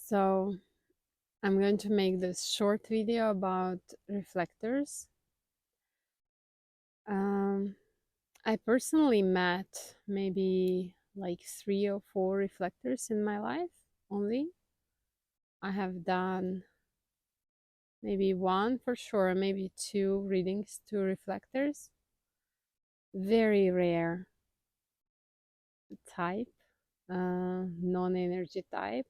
So I'm going to make this short video about reflectors. Um, I personally met maybe like 3 or 4 reflectors in my life only. I have done maybe 1 for sure, maybe 2 readings to reflectors. Very rare type, non-energy type.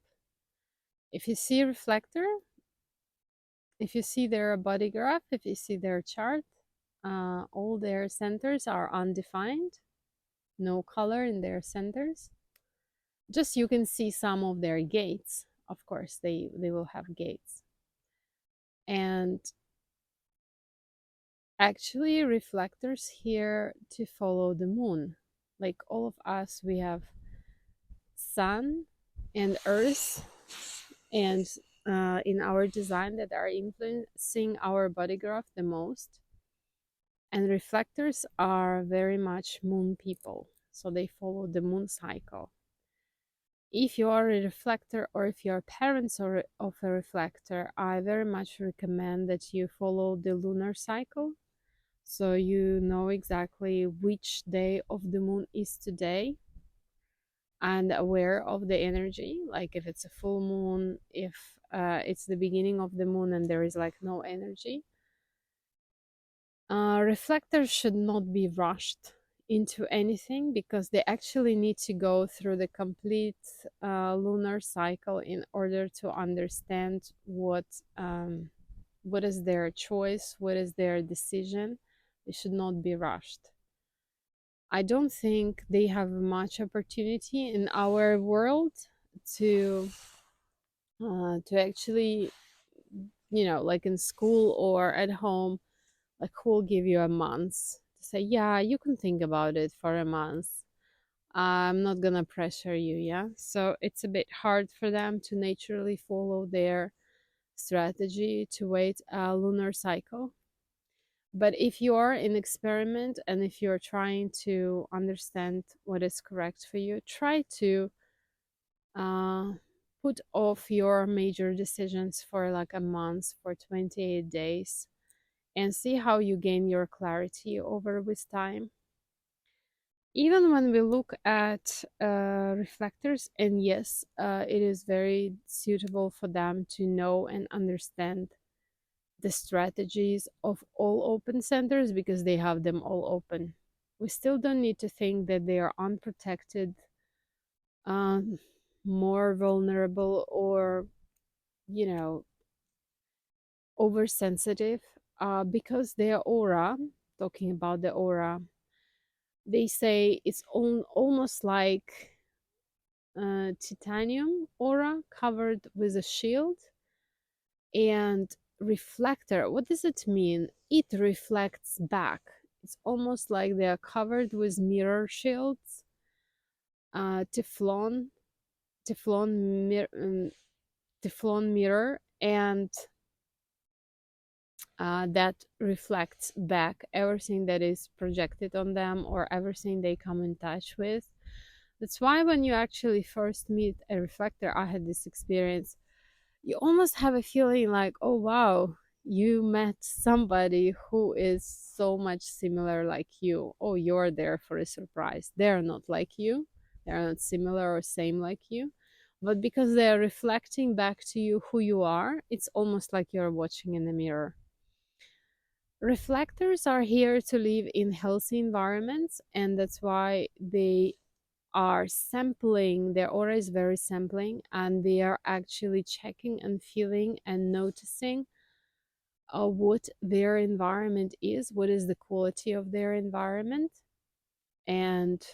If you see reflector, if you see their body graph, if you see their chart, all their centers are undefined, no color in their centers. Just you can see some of their gates. Of course, they will have gates. And actually, reflectors here to follow the moon. Like all of us, we have sun and earth, and in our design that are influencing our body graph the most. And reflectors are very much moon people, so they follow the moon cycle. If you are a reflector or if your parents are of a reflector, I very much recommend that you follow the lunar cycle, so you know exactly which day of the moon is today and aware of the energy, like if it's a full moon, if it's the beginning of the moon and there is like no energy. Reflectors should not be rushed into anything because they actually need to go through the complete lunar cycle in order to understand what is their choice, what is their decision. They should not be rushed. I don't think they have much opportunity in our world to actually, like in school or at home, like who will give you a month to say, yeah, you can think about it for a month. I'm not gonna pressure you, yeah? So it's a bit hard for them to naturally follow their strategy to wait a lunar cycle. But if you are in experiment and if you're trying to understand what is correct for you, try to uh, put off your major decisions for like a month, for 28 days, and see how you gain your clarity over with time. Even when we look at reflectors, and yes, it is very suitable for them to know and understand the strategies of all open centers because they have them all open. We still don't need to think that they are unprotected, um, more vulnerable, or, you know, oversensitive, because their aura, talking about the aura, they say it's almost like titanium aura covered with a shield. And reflector, what does it mean? It reflects back. It's almost like they are covered with mirror shields, teflon, teflon, teflon mirror, and that reflects back everything that is projected on them or everything they come in touch with. That's why when you actually first meet a reflector, I had this experience, you almost have a feeling like, oh wow, you met somebody who is so much similar like you. Oh, you're there for a surprise. They're not like you, they're not similar or same like you. But because they're reflecting back to you who you are, it's almost like you're watching in a mirror. Reflectors are here to live in healthy environments, and that's why they are sampling. Their aura is very sampling, and they are actually checking and feeling and noticing what their environment is, what is the quality of their environment, and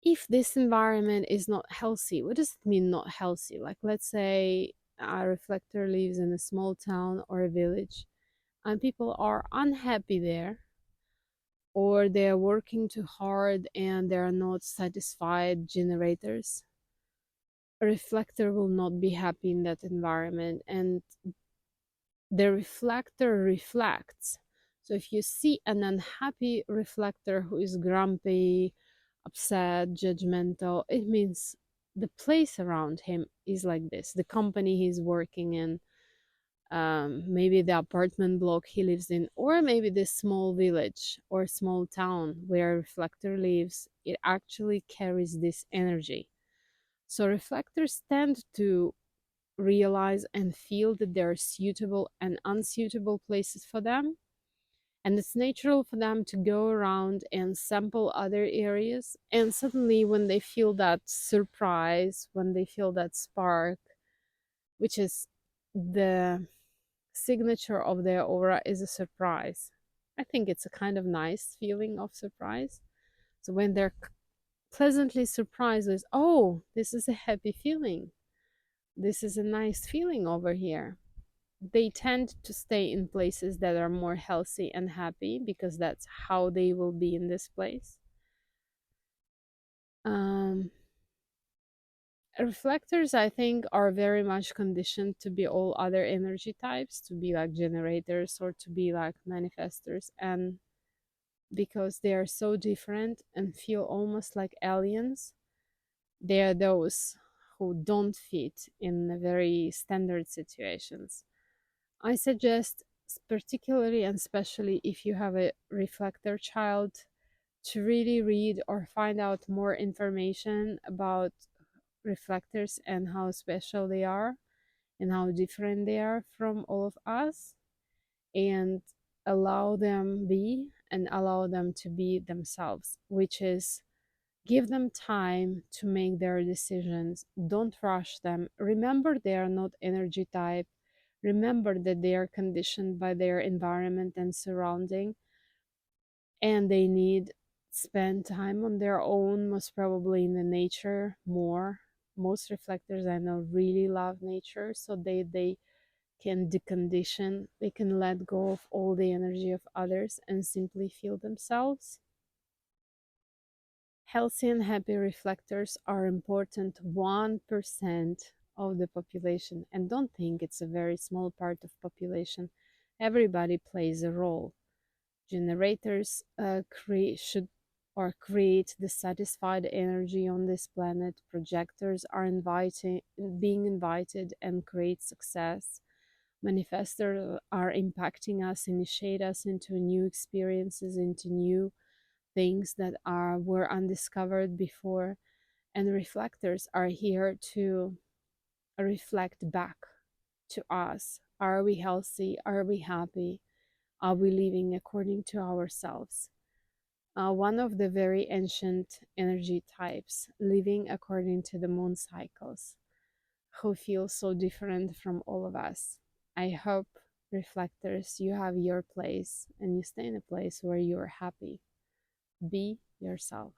if this environment is not healthy. What does it mean not healthy? Like, let's say a reflector lives in a small town or a village and people are unhappy there, or they're working too hard and they're not satisfied generators. A reflector will not be happy in that environment, and the reflector reflects. So if you see an unhappy reflector who is grumpy, upset, judgmental, it means the place around him is like this, the company he's working in, maybe the apartment block he lives in, or maybe this small village or small town where Reflector lives, it actually carries this energy. So reflectors tend to realize and feel that there are suitable and unsuitable places for them. And it's natural for them to go around and sample other areas. And suddenly, when they feel that surprise, when they feel that spark, which is the signature of their aura, is a surprise. I think it's a kind of nice feeling of surprise. So when they're pleasantly surprised with, oh, this is a happy feeling, this is a nice feeling over here, they tend to stay in places that are more healthy and happy because that's how they will be in this place. Um, Reflectors, I think, are very much conditioned to be all other energy types, to be like generators or to be like manifestors. And because they are so different and feel almost like aliens, they are those who don't fit in very standard situations. I suggest, particularly and especially if you have a reflector child, to really read or find out more information about reflectors and how special they are and how different they are from all of us, and allow them be and allow them to be themselves, which is give them time to make their decisions. Don't rush them. Remember, they are not energy type. Remember that they are conditioned by their environment and surrounding, and they need spend time on their own, most probably in the nature more. Most reflectors I know really love nature, so they can decondition, they can let go of all the energy of others and simply feel themselves. Healthy and happy reflectors are important 1% of the population, and don't think it's a very small part of population. Everybody plays a role. Generators create the satisfied energy on this planet. Projectors are being invited and create success. Manifestors are impacting us, initiate us into new experiences, into new things that were undiscovered before. And reflectors are here to reflect back to us. Are we healthy? Are we happy? Are we living according to ourselves? One of the very ancient energy types, living according to the moon cycles, who feel so different from all of us. I hope, reflectors, you have your place and you stay in a place where you are happy. Be yourself.